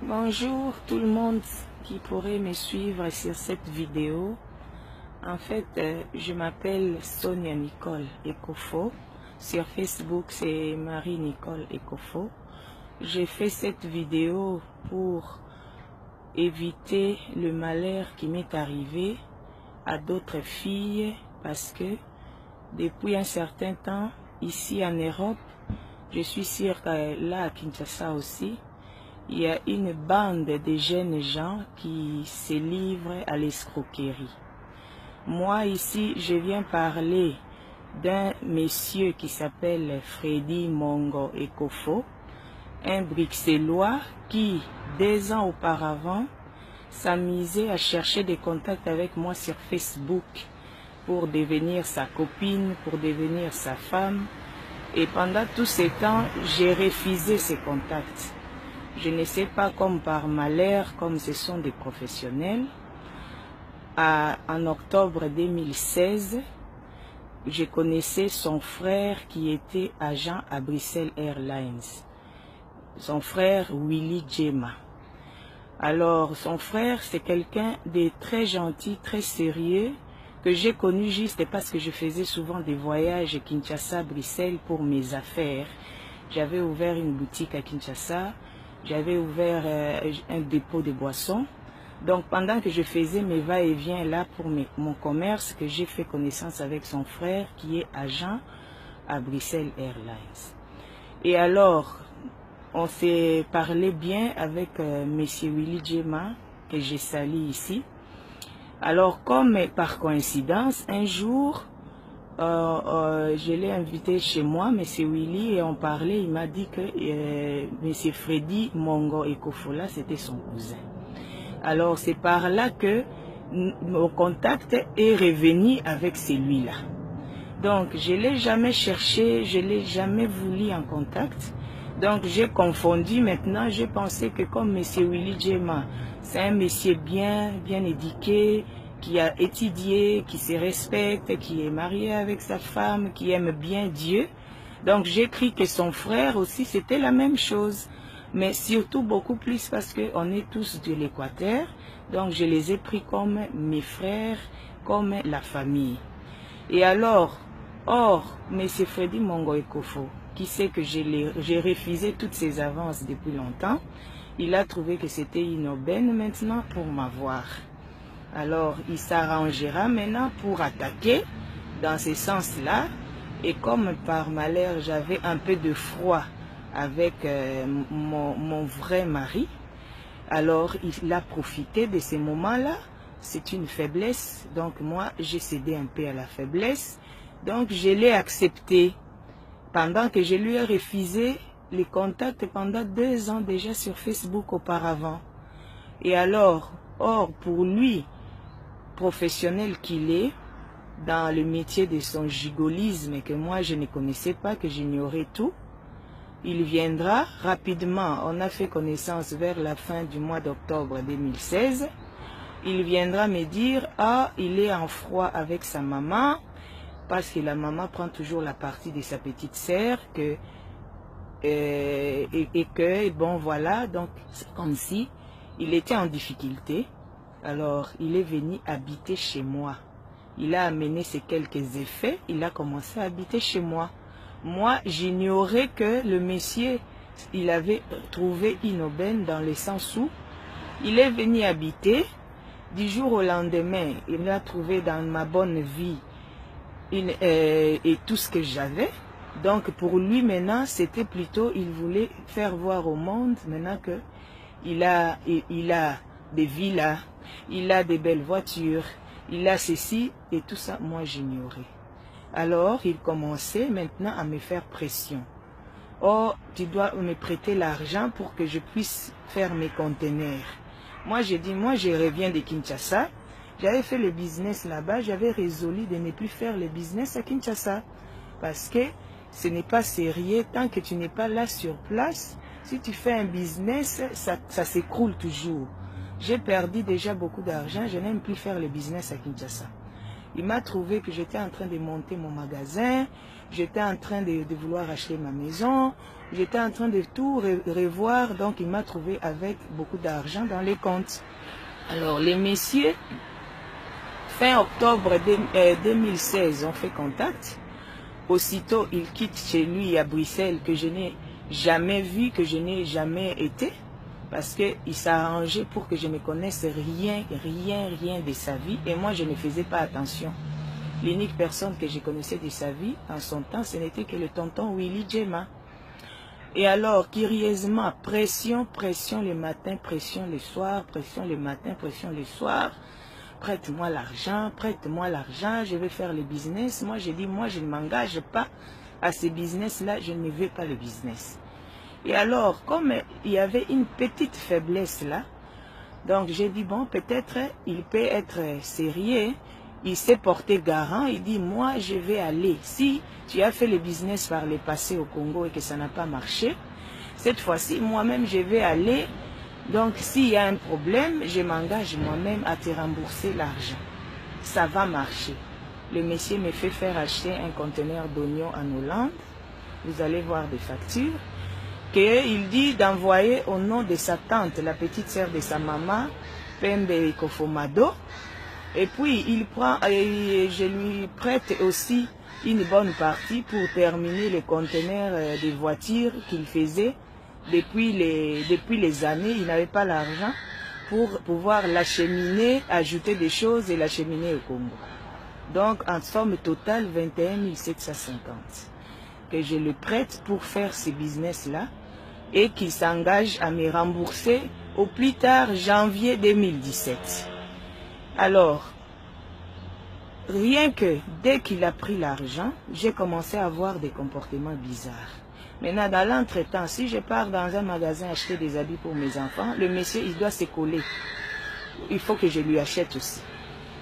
Bonjour tout le monde qui pourrait me suivre sur cette vidéo. En fait, je m'appelle Sonia Nicole Ekofo. Sur Facebook, c'est Marie-Nicole Ekofo. J'ai fait cette vidéo pour éviter le malheur qui m'est arrivé à d'autres filles parce que depuis un certain temps, ici en Europe, je suis sûre que là à Kinshasa aussi, il y a une bande de jeunes gens qui se livrent à l'escroquerie. Moi ici, je viens parler d'un monsieur qui s'appelle Freddy Mongo Ekofo, un Bruxellois qui, 2 ans auparavant, s'amusait à chercher des contacts avec moi sur Facebook pour devenir sa copine, pour devenir sa femme. Et pendant tous ces temps, j'ai refusé ces contacts. Je ne sais pas, comme par malheur, comme ce sont des professionnels. En octobre 2016, je connaissais son frère qui était agent à Bruxelles Airlines. Son frère Willy Djema. Alors, son frère, c'est quelqu'un de très gentil, très sérieux, que j'ai connu juste parce que je faisais souvent des voyages Kinshasa-Bruxelles pour mes affaires. J'avais ouvert une boutique à Kinshasa. J'avais ouvert un dépôt de boissons. Donc, pendant que je faisais mes va-et-vient là pour mon commerce, que j'ai fait connaissance avec son frère qui est agent à Bruxelles Airlines. Et alors, on s'est parlé bien avec monsieur Willy Djema, que j'ai sali ici. Alors, comme par coïncidence, un jour, je l'ai invité chez moi, M. Willy, et on parlait. Il m'a dit que M. Freddy Mongo Ekofo, là, c'était son cousin. Alors, c'est par là que mon contact est revenu avec celui-là. Donc, je ne l'ai jamais cherché, je ne l'ai jamais voulu en contact. Donc, j'ai confondu maintenant. J'ai pensé que comme M. Willy Djema, c'est un monsieur bien éduqué, qui a étudié, qui se respecte, qui est marié avec sa femme, qui aime bien Dieu. Donc j'ai cru que son frère aussi c'était la même chose. Mais surtout beaucoup plus parce qu'on est tous de l'Équateur. Donc je les ai pris comme mes frères, comme la famille. Et alors, M. Freddy Mongo Ekofo, qui sait que j'ai refusé toutes ses avances depuis longtemps, il a trouvé que c'était une aubaine maintenant pour m'avoir. Alors, il s'arrangera maintenant pour attaquer dans ce sens-là. Et comme par malheur, j'avais un peu de froid avec mon vrai mari, alors il a profité de ces moments-là. C'est une faiblesse. Donc moi, j'ai cédé un peu à la faiblesse. Donc je l'ai accepté. Pendant que je lui ai refusé les contacts pendant 2 ans déjà sur Facebook auparavant. Et alors, pour lui, professionnel qu'il est, dans le métier de son gigolisme que moi je ne connaissais pas, que j'ignorais tout, il viendra rapidement. On a fait connaissance vers la fin du mois d'octobre 2016. Il viendra me dire, il est en froid avec sa maman, parce que la maman prend toujours la partie de sa petite sœur, bon voilà, donc c'est comme si il était en difficulté. Alors, il est venu habiter chez moi. Il a amené ses quelques effets. Il a commencé à habiter chez moi. Moi, j'ignorais que le monsieur, il avait trouvé une aubaine dans le sens où il est venu habiter. Du jour au lendemain, il a trouvé dans ma bonne vie et tout ce que j'avais. Donc, pour lui, maintenant, c'était plutôt, il voulait faire voir au monde, maintenant que il a des villas, il a des belles voitures, il a ceci et tout ça, moi j'ignorais. Alors il commençait maintenant à me faire pression. Tu dois me prêter l'argent pour que je puisse faire mes conteneurs. Moi j'ai dit, moi je reviens de Kinshasa, j'avais fait le business là-bas, j'avais résolu de ne plus faire le business à Kinshasa. Parce que ce n'est pas sérieux tant que tu n'es pas là sur place. Si tu fais un business, ça s'écroule toujours. J'ai perdu déjà beaucoup d'argent, je n'aime plus faire le business à Kinshasa. Il m'a trouvé que j'étais en train de monter mon magasin, j'étais en train de vouloir acheter ma maison, j'étais en train de tout revoir, donc il m'a trouvé avec beaucoup d'argent dans les comptes. Alors les messieurs, fin octobre 2016, ont fait contact. Aussitôt, il quitte chez lui à Bruxelles, que je n'ai jamais vu, que je n'ai jamais été, parce qu'il s'est arrangé pour que je ne connaisse rien de sa vie, et moi je ne faisais pas attention. L'unique personne que je connaissais de sa vie, en son temps, ce n'était que le tonton Willy Djema. Et alors, curieusement, pression le matin, pression le soir, pression le matin, pression le soir, prête-moi l'argent, je vais faire le business. Moi, j'ai dit, moi, je ne m'engage pas à ce business-là, je ne veux pas le business. Et alors, comme il y avait une petite faiblesse là, donc j'ai dit, bon, peut-être il peut être sérieux, il s'est porté garant, il dit, moi, je vais aller. Si tu as fait le business par le passé au Congo et que ça n'a pas marché, cette fois-ci, moi-même, je vais aller. Donc, s'il y a un problème, je m'engage moi-même à te rembourser l'argent. Ça va marcher. Le monsieur me fait faire acheter un conteneur d'oignons en Hollande. Vous allez voir des factures. Il dit d'envoyer au nom de sa tante, la petite sœur de sa maman, Pembe Kofomado. Et puis, il prend, et je lui prête aussi une bonne partie pour terminer le conteneur des voitures qu'il faisait. Depuis les années, il n'avait pas l'argent pour pouvoir l'acheminer, ajouter des choses et l'acheminer au Congo. Donc, en somme totale, 21 750. Que je le prête pour faire ce business-là et qu'il s'engage à me rembourser au plus tard janvier 2017. Alors, rien que dès qu'il a pris l'argent, j'ai commencé à avoir des comportements bizarres. Maintenant, dans l'entretemps, si je pars dans un magasin acheter des habits pour mes enfants, le monsieur, il doit se coller. Il faut que je lui achète aussi.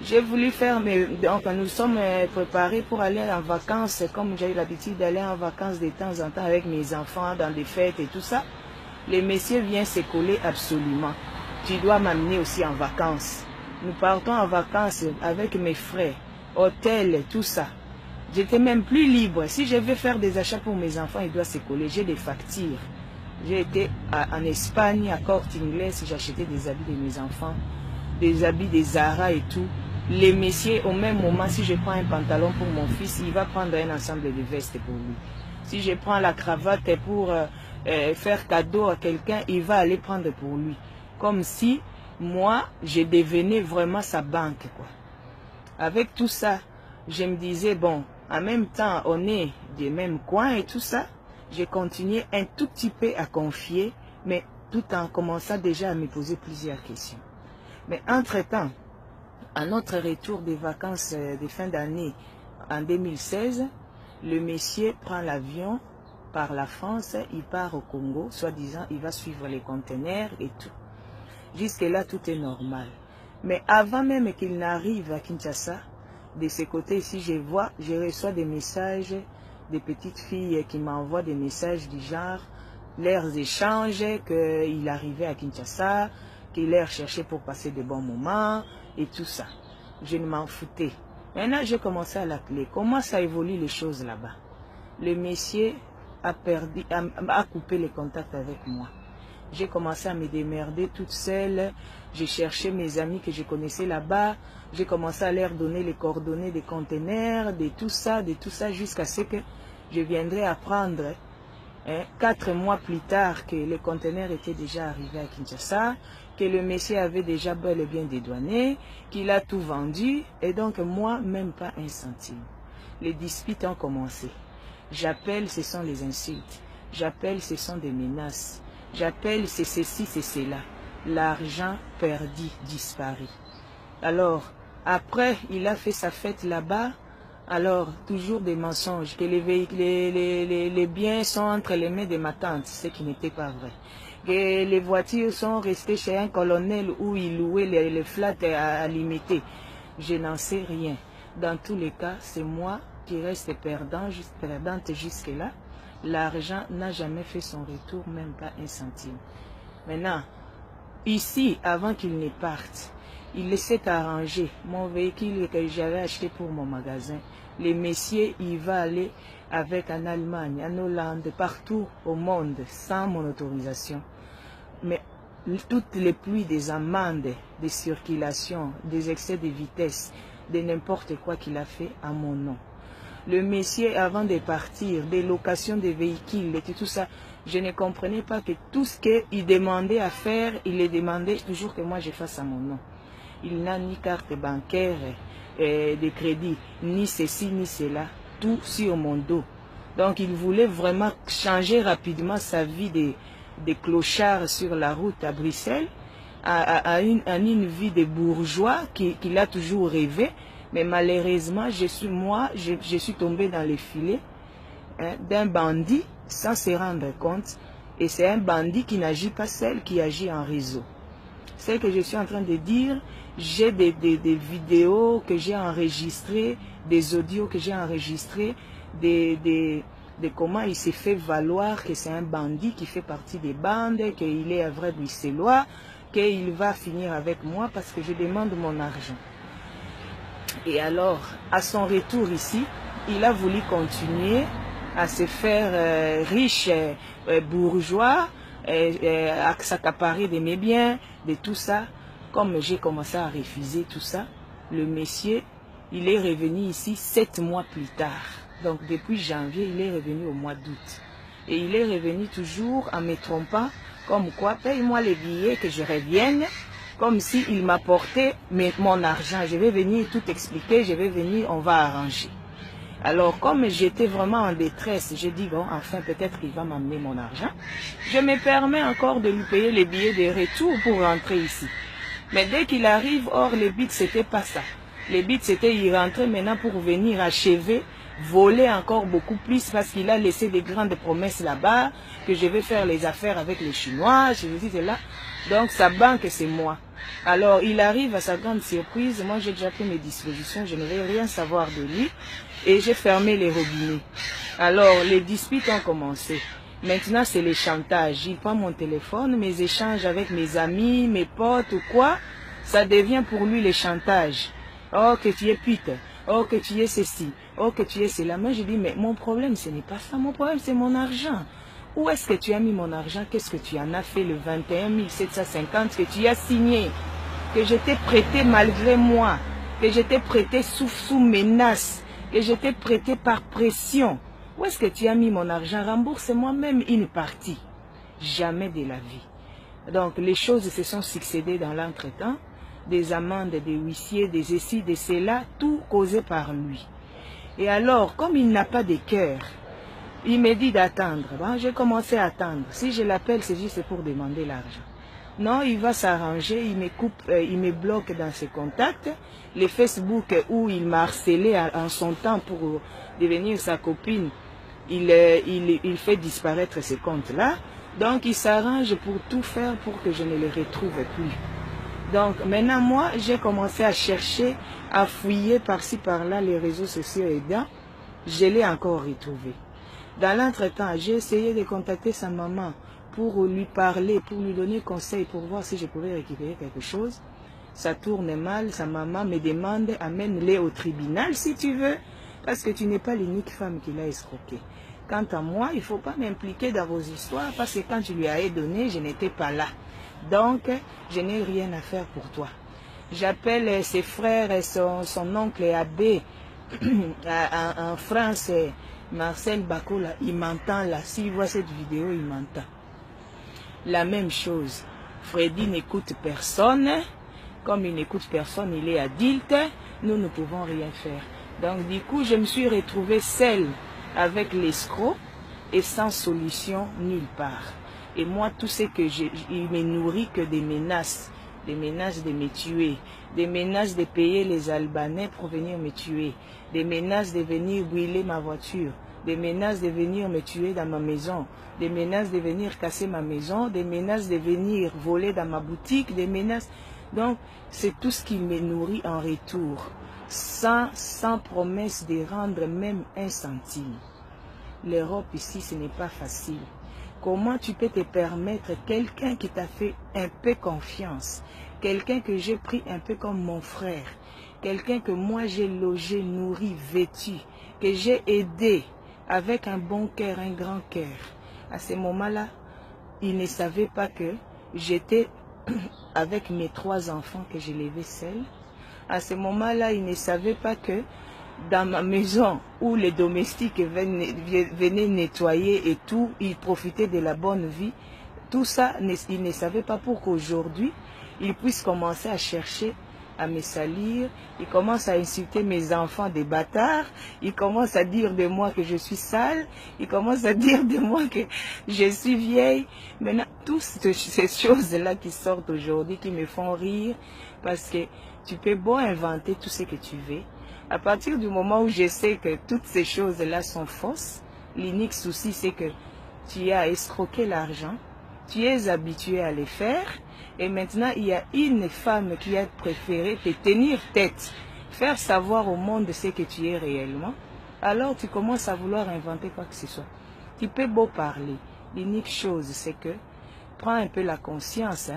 J'ai voulu faire, donc nous sommes préparés pour aller en vacances, comme j'ai eu l'habitude d'aller en vacances de temps en temps avec mes enfants, dans des fêtes et tout ça. Le monsieur vient se coller absolument. Tu dois m'amener aussi en vacances. Nous partons en vacances avec mes frères, hôtel, tout ça. J'étais même plus libre. Si je vais faire des achats pour mes enfants, il doit se coller. J'ai des factures. J'ai été en Espagne, à Corte Inglés, j'ai acheté des habits de mes enfants, des habits des Zara et tout. Les messieurs, au même moment, si je prends un pantalon pour mon fils, il va prendre un ensemble de vestes pour lui. Si je prends la cravate pour faire cadeau à quelqu'un, il va aller prendre pour lui. Comme si, moi, je devenais vraiment sa banque, quoi. Avec tout ça, je me disais, bon, en même temps, on est des mêmes coins et tout ça. J'ai continué un tout petit peu à confier, mais tout en commençant déjà à me poser plusieurs questions. Mais entre-temps, à notre retour des vacances de fin d'année en 2016, le monsieur prend l'avion par la France, il part au Congo, soi-disant il va suivre les conteneurs et tout. Jusque-là, tout est normal. Mais avant même qu'il n'arrive à Kinshasa, de ce côté ici, je reçois des messages des petites filles qui m'envoient des messages du genre, leurs échanges, qu'il arrivait à Kinshasa, qu'il les recherchait pour passer de bons moments et tout ça. Je ne m'en foutais. Maintenant, j'ai commencé à l'appeler. Comment ça évolue les choses là-bas? Le monsieur a coupé les contacts avec moi. J'ai commencé à me démerder toute seule. J'ai cherché mes amis que je connaissais là-bas. J'ai commencé à leur donner les coordonnées des conteneurs, de tout ça, jusqu'à ce que je viendrai apprendre, 4 mois plus tard, que les conteneurs étaient déjà arrivés à Kinshasa, que le monsieur avait déjà bel et bien dédouané, qu'il a tout vendu, et donc moi, même pas un centime. Les disputes ont commencé. J'appelle, ce sont les insultes. J'appelle, ce sont des menaces. J'appelle, c'est ceci, c'est cela. L'argent perdu, disparu. Alors, après, il a fait sa fête là-bas. Alors, toujours des mensonges, que les biens sont entre les mains de ma tante, ce qui n'était pas vrai. Que les voitures sont restées chez un colonel où il louait les flats à limiter. Je n'en sais rien. Dans tous les cas, c'est moi qui reste perdante jusque-là. L'argent n'a jamais fait son retour, même pas un centime. Maintenant, ici, avant qu'il ne parte, il s'est arrangé. Mon véhicule que j'avais acheté pour mon magasin, le messieurs, il va aller avec en Allemagne, en Hollande, partout au monde, sans mon autorisation. Mais toutes les pluies des amendes, des circulations, des excès de vitesse, de n'importe quoi qu'il a fait à mon nom. Le messier, avant de partir, des locations de véhicules et tout ça, je ne comprenais pas que tout ce qu'il demandait à faire, il le demandait toujours que moi je fasse à mon nom. Il n'a ni carte bancaire, de crédit, ni ceci, ni cela, tout sur mon dos. Donc il voulait vraiment changer rapidement sa vie de clochard sur la route à Bruxelles à une vie de bourgeois qu'il a toujours rêvé. Mais malheureusement, je suis tombé dans les filets d'un bandit sans se rendre compte. Et c'est un bandit qui n'agit pas seul, qui agit en réseau. C'est ce que je suis en train de dire. J'ai des vidéos que j'ai enregistrées, des audios que j'ai enregistrés, de comment il s'est fait valoir que c'est un bandit qui fait partie des bandes, qu'il est un vrai bruxellois, qu'il va finir avec moi parce que je demande mon argent. Et alors, à son retour ici, il a voulu continuer à se faire riche, bourgeois, à s'accaparer de mes biens, de tout ça. Comme j'ai commencé à refuser tout ça, le monsieur, il est revenu ici 7 mois plus tard. Donc depuis janvier, il est revenu au mois d'août. Et il est revenu toujours en me trompant, comme quoi, paye-moi les billets que je revienne, comme s'il m'apportait mon argent. Je vais venir tout expliquer, je vais venir, on va arranger. Alors, comme j'étais vraiment en détresse, j'ai dit, bon, enfin, peut-être qu'il va m'amener mon argent. Je me permets encore de lui payer les billets de retour pour rentrer ici. Mais dès qu'il arrive, or, les bits, c'était pas ça. Les bits, c'était y rentrer maintenant pour venir achever, voler encore beaucoup plus parce qu'il a laissé des grandes promesses là-bas, que je vais faire les affaires avec les Chinois, je dis là. Donc, sa banque, c'est moi. Alors, il arrive à sa grande surprise. Moi, j'ai déjà pris mes dispositions. Je ne vais rien savoir de lui. Et j'ai fermé les robinets. Alors, les disputes ont commencé. Maintenant, c'est les chantages. Il prend mon téléphone, mes échanges avec mes amis, mes potes ou quoi. Ça devient pour lui les chantages. Oh, que tu es pute. Oh, que tu es ceci. Oh, que tu es cela. Moi, je dis, mais mon problème, ce n'est pas ça. Mon problème, c'est mon argent. Où est-ce que tu as mis mon argent? Qu'est-ce que tu en as fait le 21 750 que tu as signé? Que je t'ai prêté malgré moi? Que je t'ai prêté sous menace? Que je t'ai prêté par pression? Où est-ce que tu as mis mon argent? Rembourse-moi même une partie. Jamais de la vie. Donc les choses se sont succédées dans l'entretemps. Des amendes, des huissiers, des ceci, des cela, tout causé par lui. Et alors, comme il n'a pas de cœur, il me dit d'attendre. Bon, j'ai commencé à attendre. Si je l'appelle, c'est juste pour demander l'argent. Non, il va s'arranger, il me coupe, il me bloque dans ses contacts. Les Facebook où il m'a harcelé en son temps pour devenir sa copine, il fait disparaître ces comptes-là. Donc, il s'arrange pour tout faire pour que je ne les retrouve plus. Donc, maintenant, moi, j'ai commencé à chercher, à fouiller par-ci, par-là les réseaux sociaux aidants. Je l'ai encore retrouvé. Dans l'entretemps, j'ai essayé de contacter sa maman pour lui parler, pour lui donner conseil, pour voir si je pouvais récupérer quelque chose. Ça tourne mal, sa maman me demande, amène-les au tribunal si tu veux, parce que tu n'es pas l'unique femme qui l'a escroqué. Quant à moi, il ne faut pas m'impliquer dans vos histoires, parce que quand tu lui as donné, je n'étais pas là. Donc, je n'ai rien à faire pour toi. J'appelle ses frères et son oncle abbé en France, Marcel Bakola, il m'entend là. S'il voit cette vidéo, il m'entend. La même chose. Freddy n'écoute personne. Comme il n'écoute personne, il est adulte. Nous ne pouvons rien faire. Donc du coup, je me suis retrouvée seule avec l'escroc et sans solution nulle part. Et moi, tout ce que il me nourrit que des menaces de me tuer, des menaces de payer les Albanais pour venir me tuer, des menaces de venir brûler ma voiture, des menaces de venir me tuer dans ma maison, des menaces de venir casser ma maison, des menaces de venir voler dans ma boutique, des menaces. Donc, c'est tout ce qui me nourrit en retour, sans promesse de rendre même un centime. L'Europe ici, ce n'est pas facile. Comment tu peux te permettre quelqu'un qui t'a fait un peu confiance, quelqu'un que j'ai pris un peu comme mon frère, quelqu'un que moi j'ai logé, nourri, vêtu, que j'ai aidé avec un bon cœur, un grand cœur. À ce moment-là, il ne savait pas que j'étais avec mes 3 enfants que j'élevais seul. À ce moment-là, il ne savait pas que dans ma maison où les domestiques venaient nettoyer et tout, ils profitaient de la bonne vie. Tout ça, il ne savait pas pour qu'aujourd'hui, il puisse commencer à chercher à me salir. Il commence à insulter mes enfants des bâtards. Il commence à dire de moi que je suis sale. Il commence à dire de moi que je suis vieille. Maintenant, toutes ces choses-là qui sortent aujourd'hui, qui me font rire, parce que tu peux beau inventer tout ce que tu veux. À partir du moment où je sais que toutes ces choses-là sont fausses, l'unique souci, c'est que tu as escroqué l'argent, tu es habitué à les faire, et maintenant, il y a une femme qui a préféré te tenir tête, faire savoir au monde ce que tu es réellement. Alors, tu commences à vouloir inventer quoi que ce soit. Tu peux beau parler. L'unique chose, c'est que prends un peu la conscience.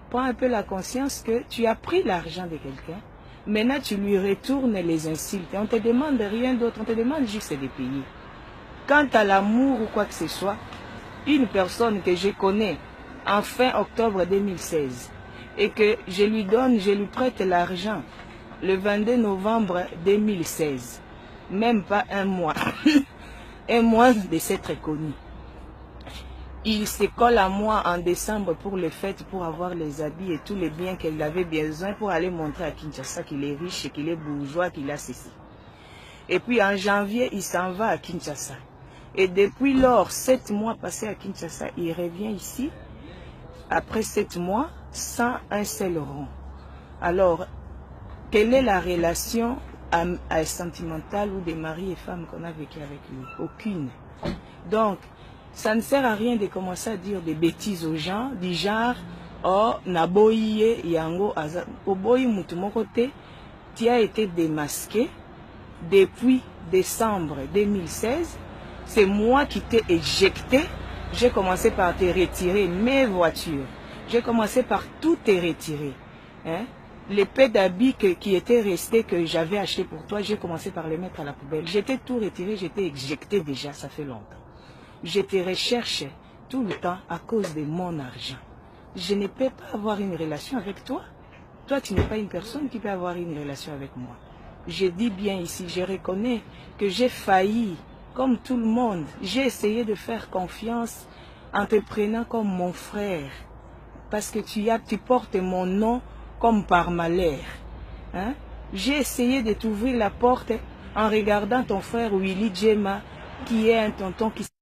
Prends un peu la conscience que tu as pris l'argent de quelqu'un. Maintenant, tu lui retournes les insultes. On ne te demande rien d'autre. On te demande juste de payer. Quant à l'amour ou quoi que ce soit, une personne que je connais en fin octobre 2016 et que je lui prête l'argent le 22 novembre 2016, même pas un mois, un mois de s'être connu. Il se colle à moi en décembre pour les fêtes, pour avoir les habits et tous les biens qu'il avait besoin pour aller montrer à Kinshasa qu'il est riche, qu'il est bourgeois, qu'il a ceci. Et puis en janvier, il s'en va à Kinshasa. Et depuis lors, 7 mois passés à Kinshasa, il revient ici, après 7 mois, sans un seul rond. Alors, quelle est la relation sentimentale ou des maris et femmes qu'on a vécu avec lui? Aucune. Donc, ça ne sert à rien de commencer à dire des bêtises aux gens, du genre, oh, naboye, yango, oboyi mutumokote, tu as été démasqué depuis décembre 2016. C'est moi qui t'ai éjecté. J'ai commencé par te retirer mes voitures. J'ai commencé par tout te retirer. Les paix d'habits qui étaient restés, que j'avais achetés pour toi, j'ai commencé par les mettre à la poubelle. J'étais tout retiré, j'étais éjecté déjà, ça fait longtemps. Je te recherche tout le temps à cause de mon argent. Je ne peux pas avoir une relation avec toi. Toi, tu n'es pas une personne qui peut avoir une relation avec moi. Je dis bien ici, je reconnais que j'ai failli, comme tout le monde. J'ai essayé de faire confiance en te prenant comme mon frère. Parce que tu portes mon nom comme par malheur. J'ai essayé de t'ouvrir la porte en regardant ton frère Willy Djema, qui est un tonton qui